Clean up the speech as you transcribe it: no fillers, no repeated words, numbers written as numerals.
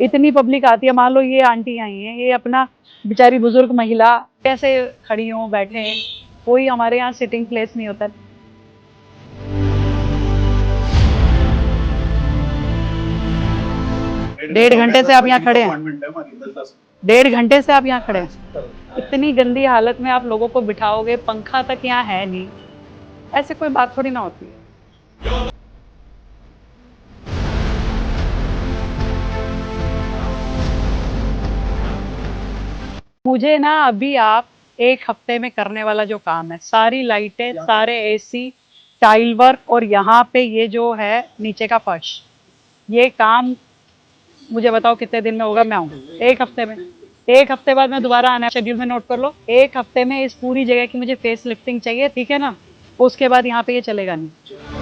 इतनी पब्लिक आती है, मान लो ये आंटी आई हैं, ये अपना बेचारी बुजुर्ग महिला कैसे खड़ी हों बैठे हैं, कोई हमारे यहाँ सिटिंग प्लेस नहीं होता। 1.5 घंटे से आप यहाँ खड़े हैं, 1.5 घंटे से आप यहाँ खड़े हैं, इतनी गंदी हालत में आप लोगों को बिठाओगे, पंखा तक यहाँ है नहीं, ऐसे कोई बात थोड़ी ना होती है। मुझे ना अभी आप 1 हफ्ते में करने वाला जो काम है, सारी लाइटें, सारे एसी, टाइल वर्क और यहाँ पे ये जो है नीचे का फर्श, ये काम मुझे बताओ कितने दिन में होगा। मैं आऊँ 1 हफ्ते में, 1 हफ्ते बाद मैं दोबारा आना, शेड्यूल में नोट कर लो। 1 हफ्ते में इस पूरी जगह की मुझे फेस लिफ्टिंग चाहिए, ठीक है ना। उसके बाद यहाँ पे ये चलेगा नहीं।